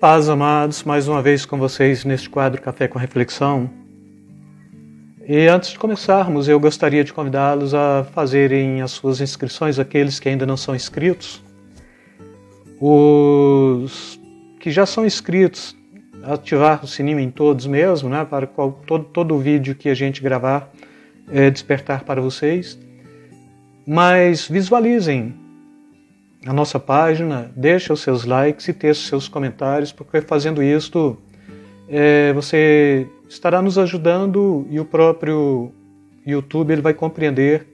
Paz, amados, mais uma vez com vocês neste quadro Café com Reflexão. E antes de começarmos, eu gostaria de convidá-los a fazerem as suas inscrições, aqueles que ainda não são inscritos. Os que já são inscritos, ativar o sininho em todos mesmo, né, para todo o vídeo que a gente gravar despertar para vocês. Mas visualizem a nossa página, deixem os seus likes e textem seus comentários, porque fazendo isto você estará nos ajudando e o próprio YouTube ele vai compreender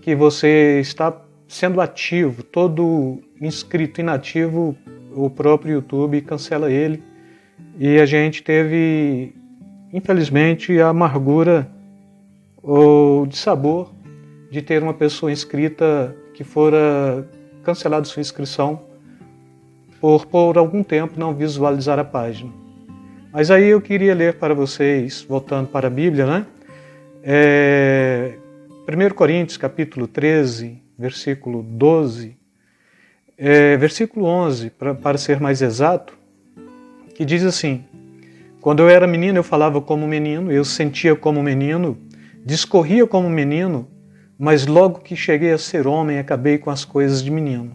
que você está sendo ativo. Todo inscrito inativo, o próprio YouTube cancela ele. E a gente teve, infelizmente, a amargura ou de sabor de ter uma pessoa inscrita que fora cancelada sua inscrição por algum tempo não visualizar a página. Mas aí eu queria ler para vocês, voltando para a Bíblia, né? 1 Coríntios capítulo 13, versículo 12, versículo 11, para ser mais exato, que diz assim: quando eu era menino eu falava como menino, eu sentia como menino, discorria como menino, mas logo que cheguei a ser homem, acabei com as coisas de menino.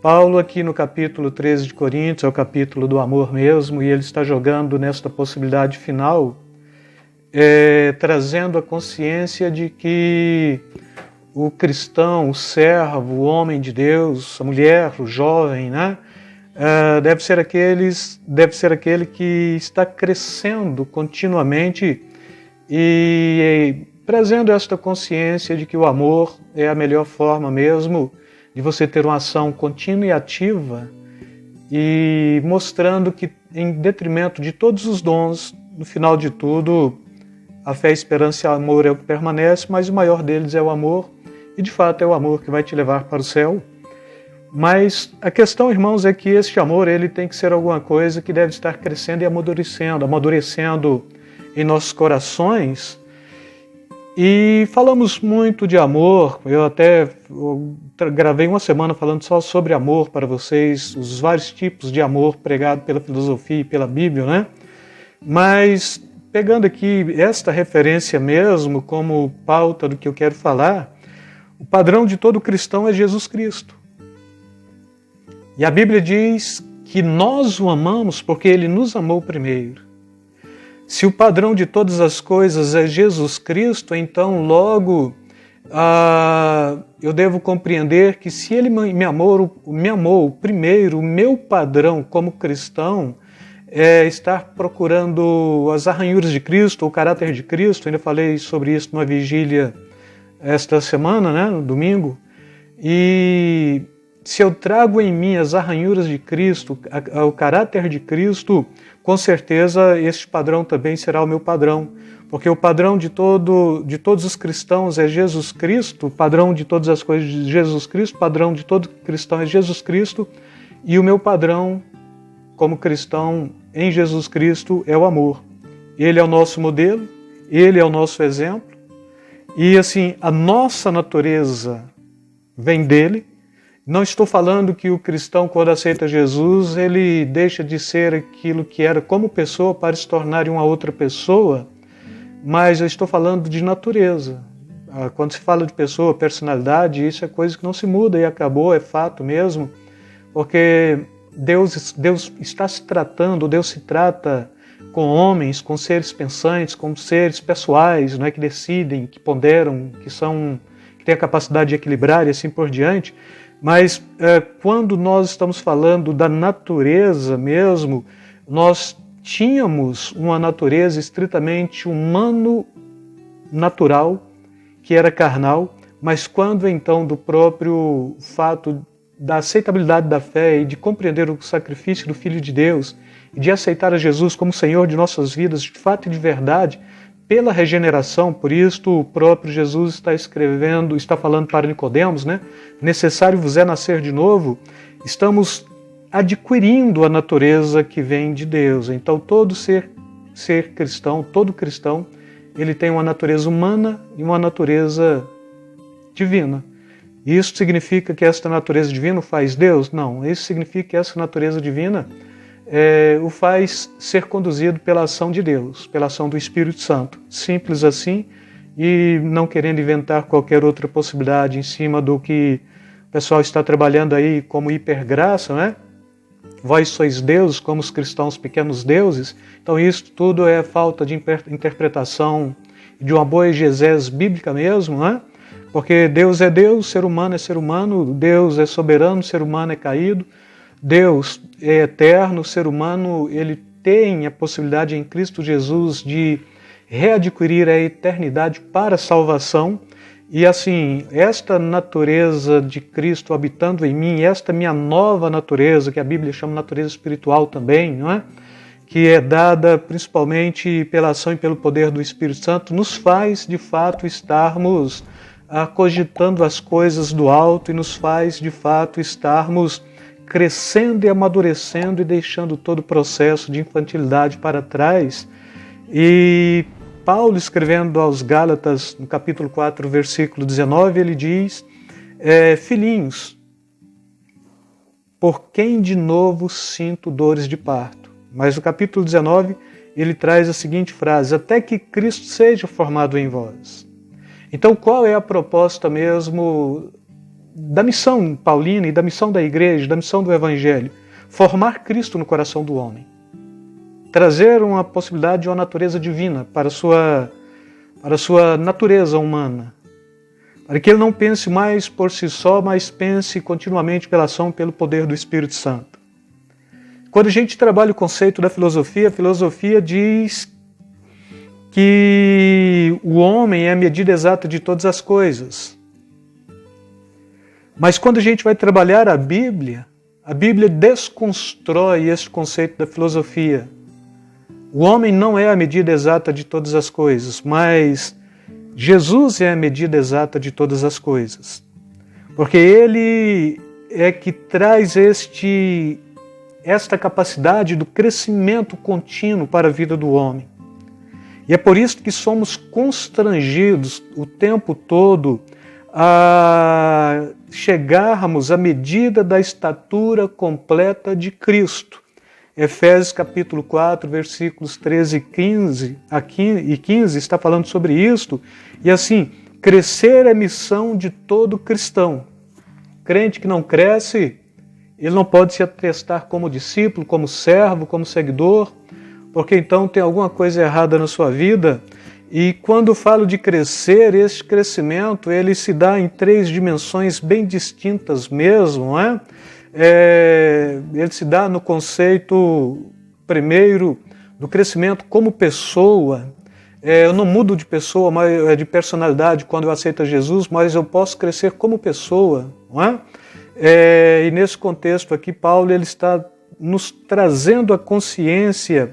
Paulo aqui no capítulo 13 de Coríntios, é o capítulo do amor mesmo, e ele está jogando nesta possibilidade final, trazendo a consciência de que o cristão, o servo, o homem de Deus, a mulher, o jovem, né, deve ser aquele que está crescendo continuamente e trazendo esta consciência de que o amor é a melhor forma mesmo de você ter uma ação contínua e ativa, e mostrando que, em detrimento de todos os dons, no final de tudo, a fé, a esperança e o amor é o que permanece, mas o maior deles é o amor, e de fato é o amor que vai te levar para o céu. Mas a questão, irmãos, é que este amor ele tem que ser alguma coisa que deve estar crescendo e amadurecendo em nossos corações. E falamos muito de amor, eu gravei uma semana falando só sobre amor para vocês, os vários tipos de amor pregado pela filosofia e pela Bíblia, né? Mas pegando aqui esta referência mesmo como pauta do que eu quero falar, o padrão de todo cristão é Jesus Cristo. E a Bíblia diz que nós o amamos porque Ele nos amou primeiro. Se o padrão de todas as coisas é Jesus Cristo, então logo eu devo compreender que se Ele me amou primeiro, o meu padrão como cristão é estar procurando as arranhuras de Cristo, o caráter de Cristo. Ainda falei sobre isso numa vigília esta semana, né, no domingo. E se eu trago em mim as arranhuras de Cristo, o caráter de Cristo, com certeza este padrão também será o meu padrão, porque o padrão de todos os cristãos é Jesus Cristo, o padrão de todas as coisas de Jesus Cristo, o padrão de todo cristão é Jesus Cristo, e o meu padrão como cristão em Jesus Cristo é o amor. Ele é o nosso modelo, Ele é o nosso exemplo, e assim, a nossa natureza vem dele. Não estou falando que o cristão, quando aceita Jesus, ele deixa de ser aquilo que era como pessoa para se tornar uma outra pessoa, mas eu estou falando de natureza. Quando se fala de pessoa, personalidade, isso é coisa que não se muda e acabou, é fato mesmo, porque Deus está se tratando, Deus se trata com homens, com seres pensantes, com seres pessoais, não é, que decidem, que ponderam, que têm a capacidade de equilibrar e assim por diante. Mas quando nós estamos falando da natureza mesmo, nós tínhamos uma natureza estritamente humano-natural, que era carnal, mas quando então do próprio fato da aceitabilidade da fé e de compreender o sacrifício do Filho de Deus e de aceitar a Jesus como Senhor de nossas vidas, de fato e de verdade, pela regeneração, por isso o próprio Jesus está falando para Nicodemos, né? Necessário vos é nascer de novo. Estamos adquirindo a natureza que vem de Deus. Então todo ser cristão, todo cristão, ele tem uma natureza humana e uma natureza divina. Isso significa que esta natureza divina o faz Deus? Não, isso significa que essa natureza divina o faz ser conduzido pela ação de Deus, pela ação do Espírito Santo. Simples assim, e não querendo inventar qualquer outra possibilidade em cima do que o pessoal está trabalhando aí como hipergraça, né? Vós sois deuses, como os cristãos pequenos deuses. Então isso tudo é falta de interpretação, de uma boa exegese bíblica mesmo, né? Porque Deus é Deus, ser humano é ser humano, Deus é soberano, ser humano é caído, Deus é eterno, ser humano ele tem a possibilidade em Cristo Jesus de readquirir a eternidade para a salvação. E assim, esta natureza de Cristo habitando em mim, esta minha nova natureza, que a Bíblia chama natureza espiritual também, não é? Que é dada principalmente pela ação e pelo poder do Espírito Santo, nos faz de fato estarmos cogitando as coisas do alto e nos faz de fato estarmos crescendo e amadurecendo e deixando todo o processo de infantilidade para trás. E Paulo, escrevendo aos Gálatas, no capítulo 4, versículo 19, ele diz, filhinhos, por quem de novo sinto dores de parto? Mas no capítulo 19, ele traz a seguinte frase, até que Cristo seja formado em vós. Então, qual é a proposta mesmo da missão paulina e da missão da igreja, da missão do evangelho? Formar Cristo no coração do homem. Trazer uma possibilidade de uma natureza divina para a sua natureza humana. Para que ele não pense mais por si só, mas pense continuamente pela ação e pelo poder do Espírito Santo. Quando a gente trabalha o conceito da filosofia, a filosofia diz que o homem é a medida exata de todas as coisas. Mas quando a gente vai trabalhar a Bíblia desconstrói esse conceito da filosofia. O homem não é a medida exata de todas as coisas, mas Jesus é a medida exata de todas as coisas. Porque Ele é que traz esta capacidade do crescimento contínuo para a vida do homem. E é por isso que somos constrangidos o tempo todo a chegarmos à medida da estatura completa de Cristo. Efésios capítulo 4, versículos 13 e 15 está falando sobre isto. E assim, crescer é missão de todo cristão. Crente que não cresce, ele não pode se atestar como discípulo, como servo, como seguidor, porque então tem alguma coisa errada na sua vida. E quando falo de crescer, esse crescimento ele se dá em 3 dimensões bem distintas mesmo, não é? Ele se dá no conceito, primeiro, do crescimento como pessoa. Eu não mudo de pessoa, mas de personalidade quando eu aceito Jesus, mas eu posso crescer como pessoa, não é? E nesse contexto aqui, Paulo ele está nos trazendo a consciência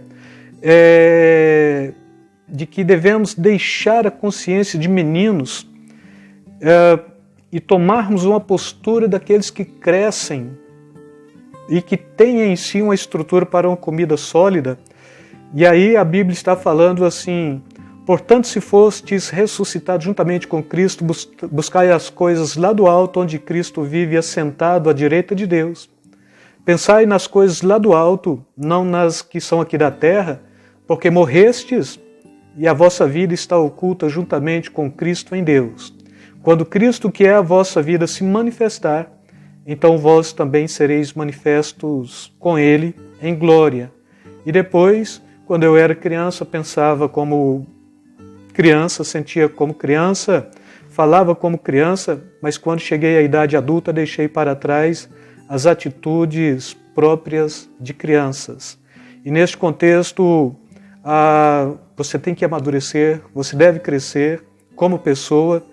de que devemos deixar a consciência de meninos e tomarmos uma postura daqueles que crescem e que têm em si uma estrutura para uma comida sólida. E aí a Bíblia está falando assim, portanto, se fostes ressuscitados juntamente com Cristo, buscai as coisas lá do alto, onde Cristo vive assentado à direita de Deus. Pensai nas coisas lá do alto, não nas que são aqui da terra, porque morrestes e a vossa vida está oculta juntamente com Cristo em Deus. Quando Cristo, que é a vossa vida, se manifestar, então vós também sereis manifestos com Ele em glória. E depois, quando eu era criança, pensava como criança, sentia como criança, falava como criança, mas quando cheguei à idade adulta, deixei para trás as atitudes próprias de crianças. E neste contexto, você tem que amadurecer, você deve crescer como pessoa.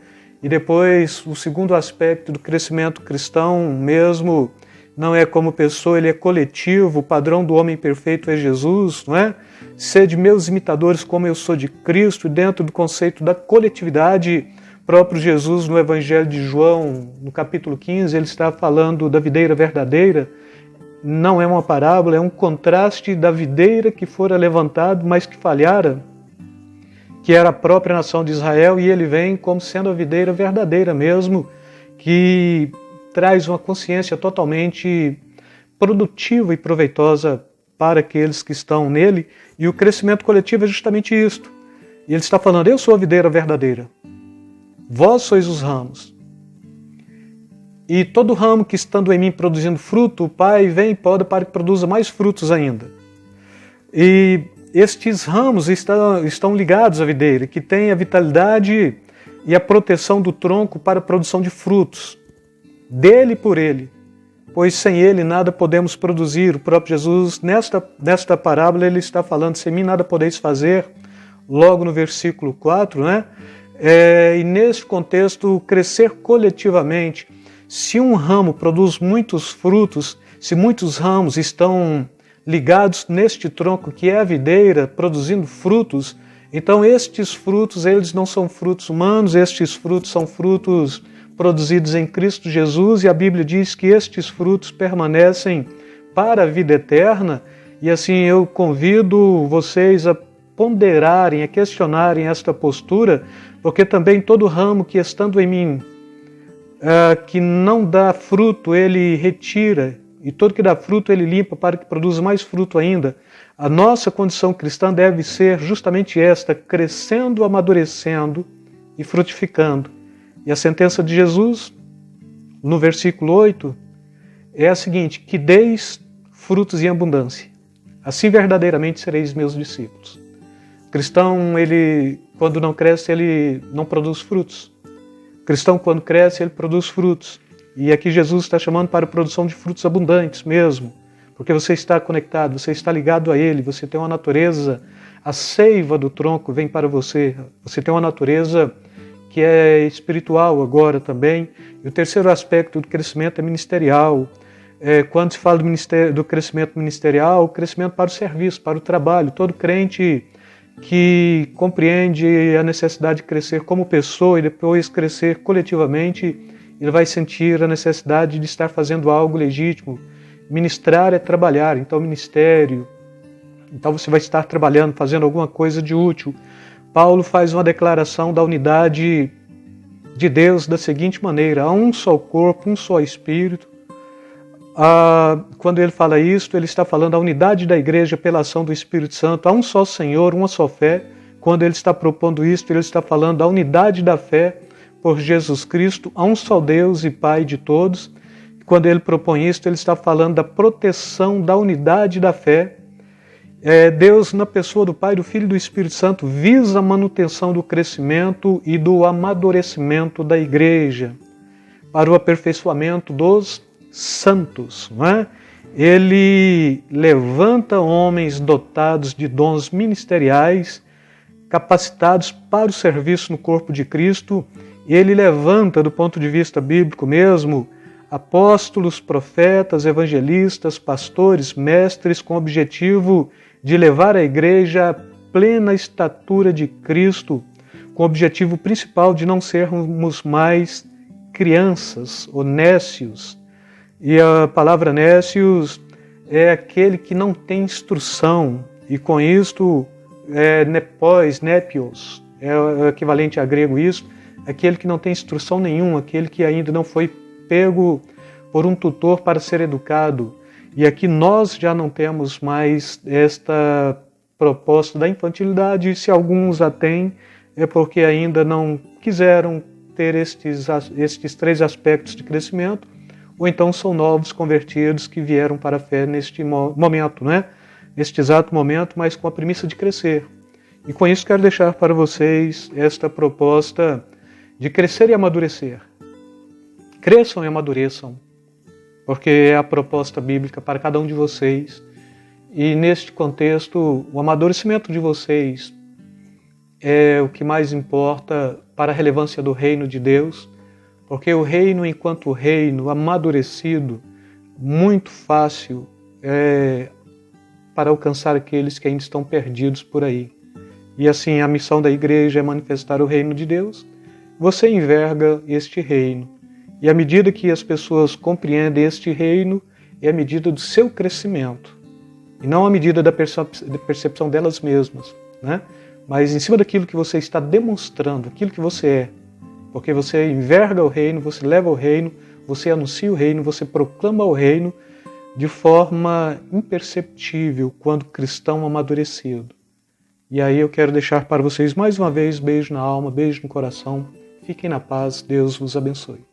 E depois, o segundo aspecto do crescimento cristão mesmo, não é como pessoa, ele é coletivo, o padrão do homem perfeito é Jesus, não é? Sede meus imitadores como eu sou de Cristo, e dentro do conceito da coletividade, próprio Jesus no Evangelho de João, no capítulo 15, ele está falando da videira verdadeira. Não é uma parábola, é um contraste da videira que fora levantada, mas que falhara, que era a própria nação de Israel, e ele vem como sendo a videira verdadeira mesmo, que traz uma consciência totalmente produtiva e proveitosa para aqueles que estão nele, e o crescimento coletivo é justamente isto. E ele está falando: eu sou a videira verdadeira, vós sois os ramos. E todo ramo que estando em mim produzindo fruto, o Pai vem e poda para que produza mais frutos ainda. E estes ramos estão ligados à videira, que tem a vitalidade e a proteção do tronco para a produção de frutos, dele e por ele. Pois sem ele nada podemos produzir. O próprio Jesus, nesta parábola, ele está falando: sem mim nada podeis fazer, logo no versículo 4, né? E nesse contexto, crescer coletivamente. Se um ramo produz muitos frutos, se muitos ramos estão ligados neste tronco que é a videira, produzindo frutos, então estes frutos, eles não são frutos humanos, estes frutos são frutos produzidos em Cristo Jesus, e a Bíblia diz que estes frutos permanecem para a vida eterna. E assim eu convido vocês a ponderarem, a questionarem esta postura, porque também todo ramo que estando em mim, que não dá fruto, ele retira, e todo que dá fruto ele limpa para que produza mais fruto ainda. A nossa condição cristã deve ser justamente esta: crescendo, amadurecendo e frutificando. E a sentença de Jesus, no versículo 8, é a seguinte: que deis frutos em abundância, assim verdadeiramente sereis meus discípulos. O cristão, ele, quando não cresce, ele não produz frutos. O cristão, quando cresce, ele produz frutos. E aqui Jesus está chamando para a produção de frutos abundantes mesmo, porque você está conectado, você está ligado a Ele, você tem uma natureza, a seiva do tronco vem para você, você tem uma natureza que é espiritual agora também. E o terceiro aspecto do crescimento é ministerial. Quando se fala do crescimento ministerial, o crescimento para o serviço, para o trabalho. Todo crente que compreende a necessidade de crescer como pessoa e depois crescer coletivamente, ele vai sentir a necessidade de estar fazendo algo legítimo. Ministrar é trabalhar, então ministério. Então você vai estar trabalhando, fazendo alguma coisa de útil. Paulo faz uma declaração da unidade de Deus da seguinte maneira: há um só corpo, um só Espírito. Quando ele fala isso, ele está falando da unidade da igreja pela ação do Espírito Santo. Há um só Senhor, uma só fé. Quando ele está propondo isso, ele está falando da unidade da fé por Jesus Cristo. Há um só Deus e Pai de todos. Quando ele propõe isso, ele está falando da proteção da unidade da fé. Deus, na pessoa do Pai, do Filho e do Espírito Santo, visa a manutenção do crescimento e do amadurecimento da igreja para o aperfeiçoamento dos santos, não é? Ele levanta homens dotados de dons ministeriais, capacitados para o serviço no corpo de Cristo. Ele levanta, do ponto de vista bíblico mesmo, apóstolos, profetas, evangelistas, pastores, mestres, com o objetivo de levar a igreja à plena estatura de Cristo, com o objetivo principal de não sermos mais crianças ou nécios. E a palavra nécios é aquele que não tem instrução, e com isto nepos, nepios, é o equivalente a grego isso, aquele que não tem instrução nenhuma, aquele que ainda não foi pego por um tutor para ser educado. E aqui nós já não temos mais esta proposta da infantilidade, e se alguns a têm, é porque ainda não quiseram ter estes três aspectos de crescimento, ou então são novos convertidos que vieram para a fé neste momento, né? Neste exato momento, mas com a premissa de crescer. E com isso quero deixar para vocês esta proposta de crescer e amadurecer. Cresçam e amadureçam, porque é a proposta bíblica para cada um de vocês. E neste contexto, o amadurecimento de vocês é o que mais importa para a relevância do reino de Deus, porque o reino, enquanto reino amadurecido, muito fácil para alcançar aqueles que ainda estão perdidos por aí. E assim, a missão da igreja é manifestar o reino de Deus. Você enverga este reino. E à medida que as pessoas compreendem este reino, é a medida do seu crescimento. E não a medida da percepção delas mesmas, né? Mas em cima daquilo que você está demonstrando, aquilo que você porque você enverga o reino, você leva o reino, você anuncia o reino, você proclama o reino de forma imperceptível quando cristão amadurecido. E aí eu quero deixar para vocês mais uma vez beijo na alma, beijo no coração. Fiquem na paz, Deus vos abençoe.